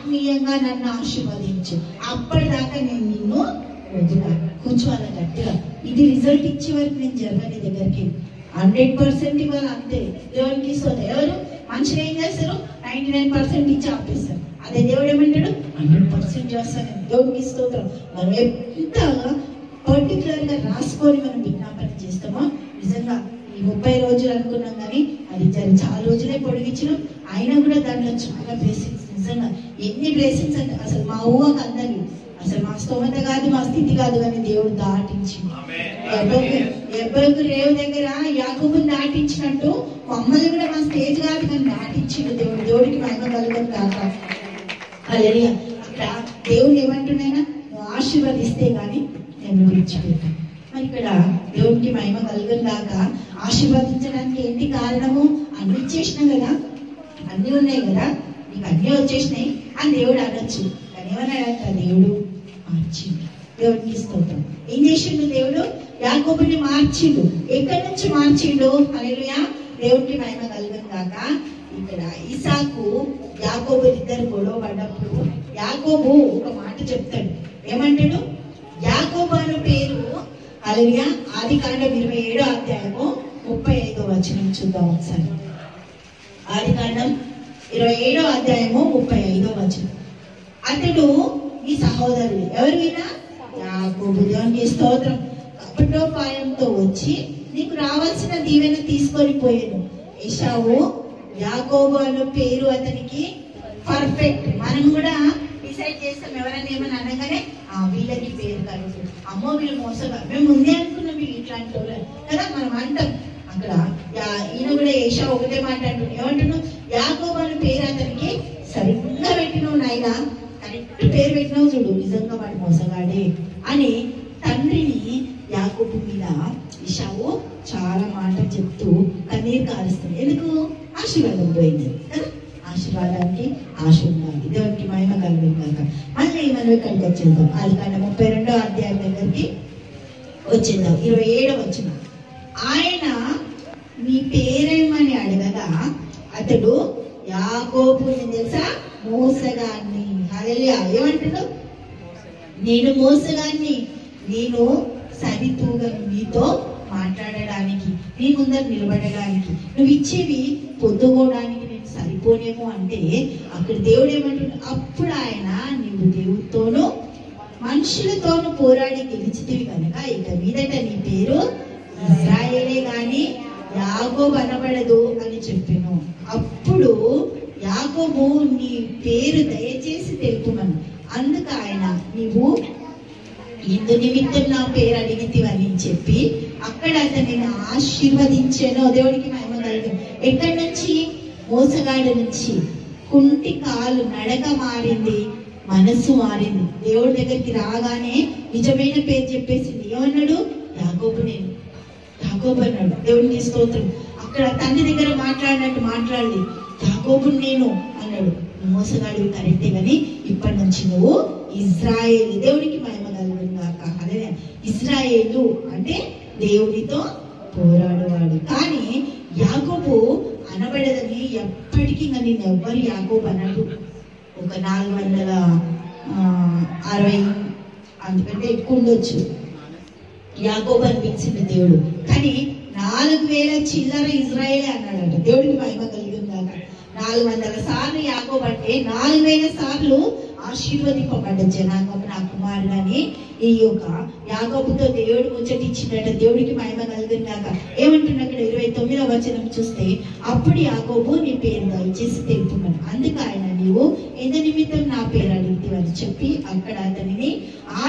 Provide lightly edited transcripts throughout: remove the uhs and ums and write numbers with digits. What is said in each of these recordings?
ఆత్మీయంగా నన్ను ఆశీర్వదించు, అప్పటిదాకా నేను నిన్ను వదిలా. కూర్చోవాలి గట్టిగా. ఇది రిజల్ట్ ఇచ్చే వరకు నేను జరగని దగ్గరికి 100% ఇవ్వాలి అంతే. దేవునికి ఇస్తుంది. ఎవరు మనుషులు ఏం చేస్తారు? 99% ఇచ్చి ఆపేస్తారు. అదే దేవుడు ఏమంటాడు? 100% చేస్తాను. దేవునికి స్తోత్రం. మనం ఎంత పర్టికులర్ గా రాసుకొని మనం విజ్ఞాపన చేస్తామో నిజంగా ఈ 30 రోజులు అనుకున్నాం, కానీ అది చాలా రోజులే పొడిగించడం. అయినా కూడా దాంట్లో చాలా బ్లెస్సింగ్స్, నిజంగా ఎన్ని బ్లెస్సింగ్స్ అంటే అసలు మా ఊహకు అందరివి, అసలు మా స్తోమత కాదు, మా స్థితి కాదు, కానీ దేవుడు దాటించింది. ఎబ్బకు రేవు దగ్గర యాకోబుని దాటించినట్టు మమ్మల్ని కూడా మా స్టేజ్ కాదు కానీ దాటించిండు దేవుడు. దేవుడికి మహిమ కలుగును గాక. హల్లెలూయా. అక్కడ దేవుడు ఏమంటున్నాయినా, నువ్వు ఆశీర్వదిస్తే గాని నేను విడిచిపెట్టాను. మరి ఇక్కడ దేవుడికి మహిమ కలుగును గాక. ఆశీర్వదించడానికి ఏంటి కారణము? అన్ని ఇచ్చేసినాం కదా, అన్ని ఉన్నాయి కదా, నీకు అన్ని వచ్చేసినాయి అని దేవుడు అనొచ్చు. కానీ ఏమన్నాడంట? దేవుడు మార్చిండు. దేవుడికి స్తోత్రం. ఏం చేసిండు దేవుడు? యాకోబుని మార్చిండు. ఎక్కడి నుంచి మార్చిండు? హల్లెలూయా. దేవుడికి మహిమ కలుగును గాక. ఇక్కడ ఇసాకు యాకోబు ఇద్దరు గొడవ పడ్డప్పుడు యాకోబు ఒక మాట చెప్తాడు. ఏమంటాడు? యాకోబు అనే పేరు హల్లెలూయా ఆదికాండం 27వ అధ్యాయము 35వ వచనం చూద్దాం ఒకసారి. ఆదికాండం 27వ అధ్యాయము 35వ వచనం. అతడు ఈ సహోదరుడు ఎవరు? వినా యాకోబు. దేవునికి స్తోత్రం. కపటోపాయంతో వచ్చి నీకు రావాల్సిన దీవెన తీసుకొని పోయాను. ఏశావు యాకోబు అనే పేరు అతనికి పర్ఫెక్ట్. మనం కూడా డిసైడ్ చేస్తాం, ఎవరైనా ఏమని అనగానే వీళ్ళకి పేరు కలుగు, అమ్మో వీళ్ళు మోసగా, మేము ముందే అనుకున్నాం వీళ్ళు ఇట్లాంటి వాళ్ళు కదా మనం అంటాం. అక్కడ ఈయన కూడా ఏశావు ఒకటే మాట అంటున్నాడు. ఏమంటున్నావు? యాకోబు అనే పేరు అతనికి సరిగ్గా పెట్టినావు నాయన, కరెక్ట్ పేరు పెట్టినావు చూడు, నిజంగా వాడు మోసగాడే అని తండ్రిని యాకోబు మీద ఏశావు చాలా మాటలు చెప్తూ కన్నీరు కారుస్తుంది. ఎందుకు? ఆశీర్వాదం పోయింది కదా. ఆశీర్వాదానికి ఆశ ఉండాలి. దేవునికి మహిమ కలుగును గాక. మళ్ళీ మనం ఇక్కడికి వచ్చేద్దాం. ఆదికాండం 32వ అధ్యాయం దగ్గరికి వచ్చేద్దాం. 27వ వచనం. ఆయన నీ పేరేమని అడగగా అతడు యాకోబు, నేను తెలుసా మోసగాన్ని. హల్లెలూయా. ఏమంటున్నావు? నేను మోసగాన్ని, నేను సరితూగను నీతో మాట్లాడడానికి, నీ ముందర నిలబడడానికి, నువ్వు ఇచ్చేవి పొందుకోవడానికి నేను సరిపోనేమో అంటే అక్కడ దేవుడు ఏమంటున్నాడు? అప్పుడు ఆయన నీవు దేవుడితోనూ మనుషులతోనూ పోరాడి గెలిచితివి కనుక ఇక మీదట నీ పేరు ఇశ్రాయేలే గాని యాకోబు అనబడదు అని చెప్పాను. అప్పుడు యాకోబు నీ పేరు దయచేసి తెలుపుమను. అందుకు ఆయన నీవు ఇందు నిమిత్తం నా పేరు అడిగితివని చెప్పి అక్కడ అతనిని ఆశీర్వదించాను. దేవుడికి మహిమ కలుగు. ఎక్కడి నుంచి? మోసగాడి నుంచి. కుంటి కాలు నడక మారింది, మనసు మారింది. దేవుడి దగ్గరికి రాగానే నిజమైన పేరు చెప్పేసింది. ఏమన్నాడు? యాకోబు నేను, యాకోబు అన్నాడు. దేవుడికి స్తోత్రం. అక్కడ తండ్రి దగ్గర మాట్లాడినట్టు మాట్లాడి యాకోబు నేను అన్నాడు. మోసగాడివి కరెక్టే కానీ ఇప్పటి నుంచి నువ్వు ఇశ్రాయేలు. దేవుడికి మహిమ కలుగును గాక. అదే ఇశ్రాయేలు అంటే దేవుడితో పోరాడువాడు. కానీ యాకోబు అనబడదని ఎప్పటికీ నేను ఎవ్వరు యాకోబు అన్నాడు. ఒక 460 అందుకంటే ఎక్కువ ఉండొచ్చు యాకోబు అనిపించింది దేవుడు. కానీ 4000 చిల్లర ఇజ్రాయేలే అన్నాడట. దేవుడికి మహిమ కలిగింది కాక. 400 సార్లు యాకోబు అంటే 4000 సార్లు ఆశీర్వదింపబడ్డ జనాంగం నా కుమారుడని ఈ యొక్క యాకోబుతో దేవుడు ముచ్చటిచ్చినట. దేవుడికి మహిమ కలిగింది కాక. ఏమంటున్నా అక్కడ 29వ వచనం చూస్తే అప్పుడు యాకోబు నీ పేరు దయచేసి తెలుపుమని. అందుకు ఆయన నీవు ఎందు నిమిత్తం నా పేరు అడిగితివని చెప్పి అక్కడ అతనిని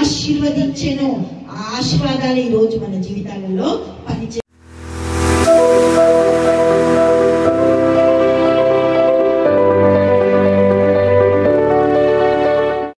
ఆశీర్వదించెను. ఆ ఆశీర్వాదాలు ఈ రోజు మన జీవితాలలో పనిచే